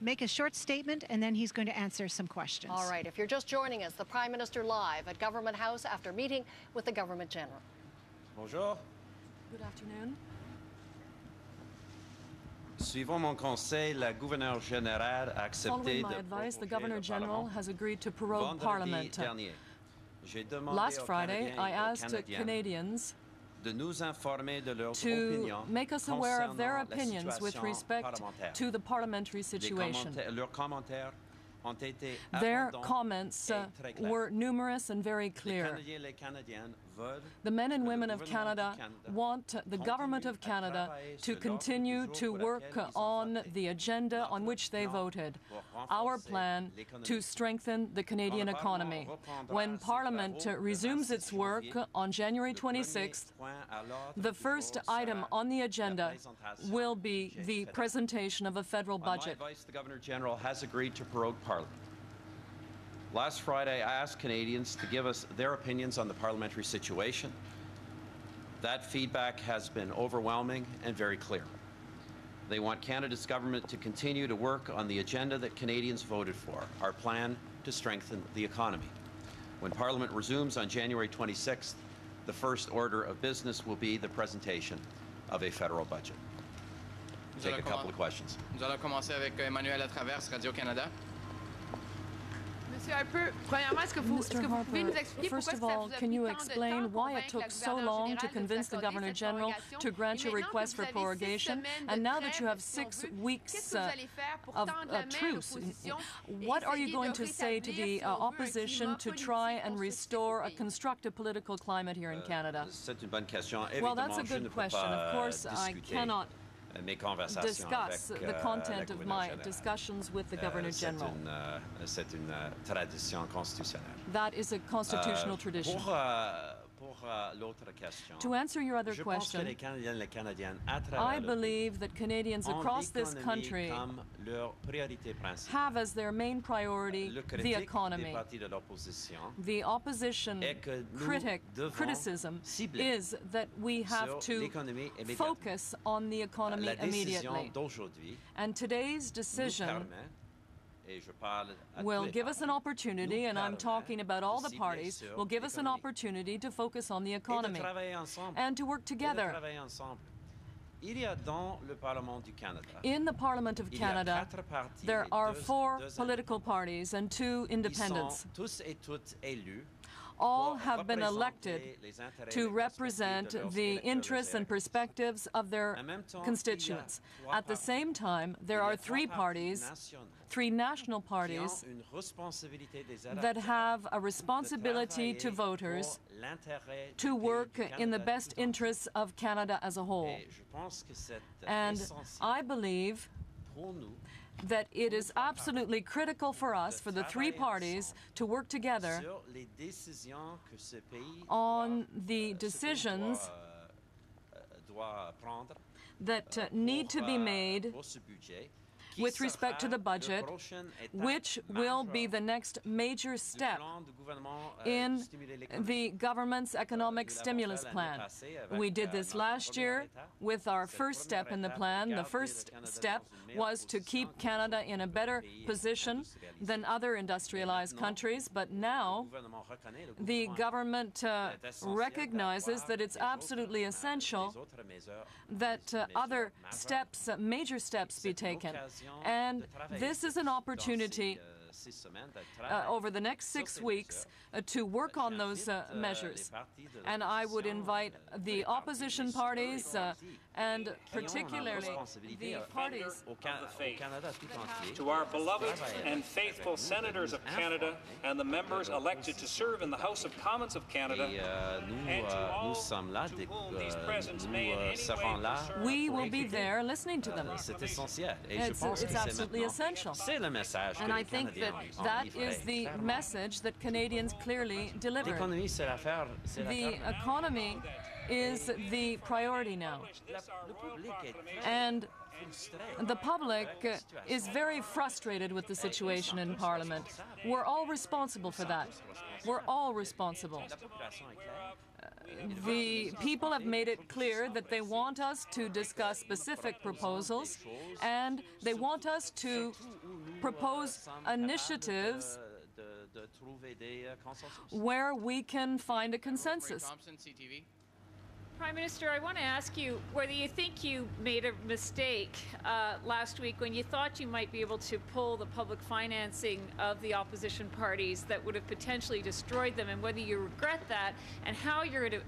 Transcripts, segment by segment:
make a short statement, and then he's going to answer some questions. All right. If you're just joining us, the Prime Minister live at Government House after meeting with the Government General. Bonjour. Good afternoon. Suivant mon conseil, la gouverneure générale a accepté Following my advice, the Governor General has agreed to prorogue Parliament. Last Friday, I asked Canadians to make us aware of their opinions with respect to the parliamentary situation. Their comments were numerous and very clear. The men and women of Canada want the Government of Canada to continue to work on the agenda on which they voted, our plan to strengthen the Canadian economy. When Parliament resumes its work on January 26th, the first item on the agenda will be the presentation of a federal budget. On my advice, the Governor General has agreed to prorogue Parliament. Last Friday, I asked Canadians to give us their opinions on the parliamentary situation. That feedback has been overwhelming and very clear. They want Canada's government to continue to work on the agenda that Canadians voted for, our plan to strengthen the economy. When Parliament resumes on January 26th, the first order of business will be the presentation of a federal budget. We'll take a couple of questions. Nous allons commencer avec Emmanuel à travers Radio-Canada. Mr. Harper, first of all, can you explain why it took so long to convince the Governor General to grant your request for prorogation? And now that you have 6 weeks of truce, what are you going to say to the opposition to try and restore a constructive political climate here in Canada? Well, that's a good question. Of course, I cannot discuss the content of my discussions with the Governor General. That is a constitutional tradition. To answer your other question, I believe that Canadians across this country have as their main priority the economy. The opposition criticism is that we have to focus on the economy immediately. And today's decision will give us an opportunity, and I'm talking about all the parties, will give us an opportunity to focus on the economy and to work together. In the Parliament of Canada, there are 4 political parties and 2 independents. All have been elected to represent the interests and perspectives of their constituents. At the same time, there are 3 parties, 3 national parties, that have a responsibility to voters to work in the best interests of Canada as a whole. And I believe that it is absolutely critical for us, for the 3 parties, to work together on the decisions that need to be made with respect to the budget, which will be the next major step in the government's economic stimulus plan. We did this last year with our first step in the plan. The first step was to keep Canada in a better position than other industrialized countries, but now the government recognizes that it's absolutely essential that other steps, major steps, be taken. And this is an opportunity over the next 6 weeks to work on those measures. And I would invite the opposition parties and particularly the parties of the faith. To our beloved and faithful senators of Canada and the members elected to serve in the House of Commons of Canada, and to all to whom these presents may in any way serve, we will be there listening to them. It's absolutely essential. And I think that that is the message that Canadians clearly delivered. The economy is the priority now. And The public is very frustrated with the situation in Parliament. We're all responsible for that. We're all responsible. The people have made it clear that they want us to discuss specific proposals, and they want us to propose initiatives where we can find a consensus. Prime Minister, I want to ask you whether you think you made a mistake last week when you thought you might be able to pull the public financing of the opposition parties that would have potentially destroyed them, and whether you regret that, and how you're going to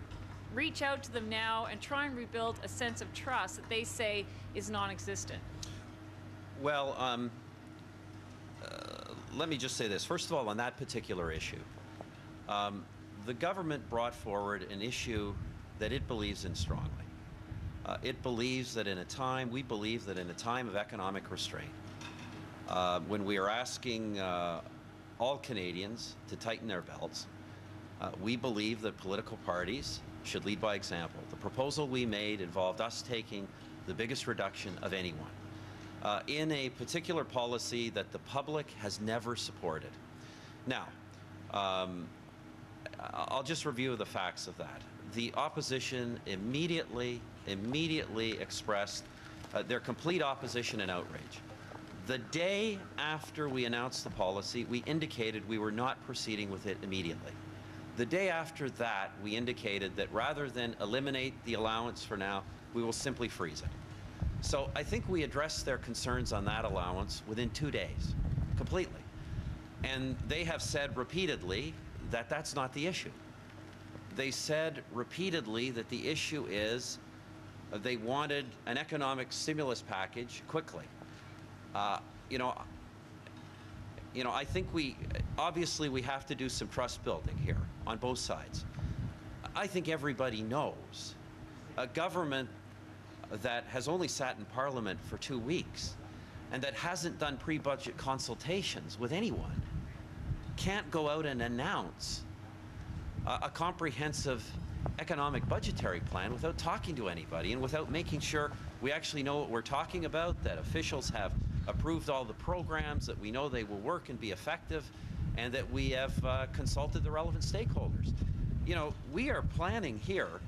reach out to them now and try and rebuild a sense of trust that they say is non-existent. Well, let me just say this. First of all, on that particular issue, the government brought forward an issue that it believes in strongly. It believes that we believe that in a time of economic restraint, when we are asking all Canadians to tighten their belts, we believe that political parties should lead by example. The proposal we made involved us taking the biggest reduction of anyone in a particular policy that the public has never supported. Now, I'll just review the facts of that. The opposition immediately expressed their complete opposition and outrage. The day after we announced the policy, we indicated we were not proceeding with it immediately. The day after that, we indicated that rather than eliminate the allowance for now, we will simply freeze it. So I think we addressed their concerns on that allowance within 2 days, completely. And they have said repeatedly that that's not the issue. They said repeatedly that the issue is they wanted an economic stimulus package quickly. I think obviously we have to do some trust building here on both sides. I think everybody knows a government that has only sat in Parliament for 2 weeks and that hasn't done pre-budget consultations with anyone can't go out and announce a comprehensive economic budgetary plan without talking to anybody and without making sure we actually know what we're talking about, that officials have approved all the programs, that we know they will work and be effective, and that we have consulted the relevant stakeholders. You know, we are planning here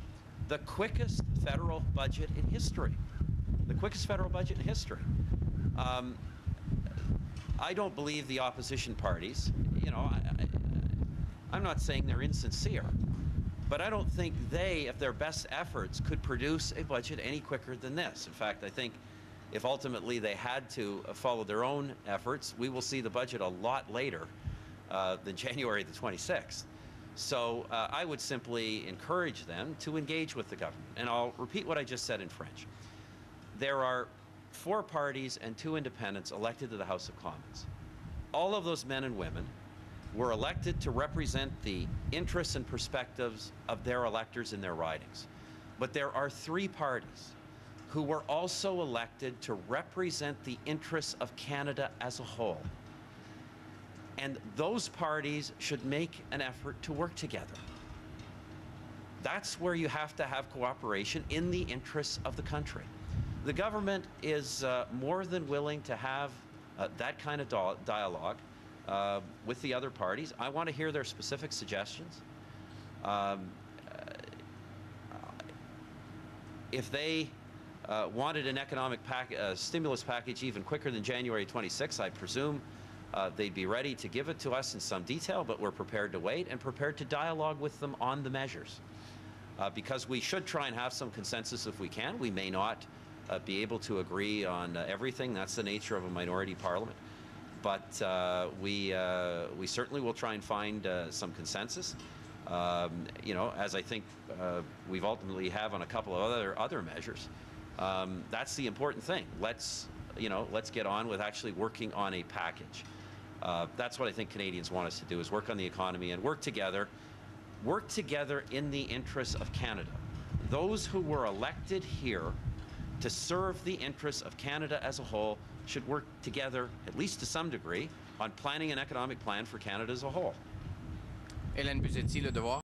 the quickest federal budget in history. The quickest federal budget in history. I don't believe the opposition parties, I'm not saying they're insincere, but I don't think they, if their best efforts, could produce a budget any quicker than this. In fact, I think if ultimately they had to follow their own efforts, we will see the budget a lot later than January the 26th. So I would simply encourage them to engage with the government. And I'll repeat what I just said in French. There are 4 parties and 2 independents elected to the House of Commons. All of those men and women were elected to represent the interests and perspectives of their electors in their ridings. But there are 3 parties who were also elected to represent the interests of Canada as a whole. And those parties should make an effort to work together. That's where you have to have cooperation in the interests of the country. The government is more than willing to have that kind of dialogue with the other parties. I want to hear their specific suggestions. If they wanted an economic stimulus package even quicker than January 26th, I presume they'd be ready to give it to us in some detail, but we're prepared to wait and prepared to dialogue with them on the measures. Because we should try and have some consensus if we can. We may not be able to agree on everything. That's the nature of a minority parliament. But we certainly will try and find some consensus. As I think we've ultimately have on a couple of other measures. That's the important thing. Let's get on with actually working on a package. That's what I think Canadians want us to do, is work on the economy and work together in the interests of Canada. Those who were elected here to serve the interests of Canada as a whole should work together, at least to some degree, on planning an economic plan for Canada as a whole. Hélène Buzetti, Le Devoir.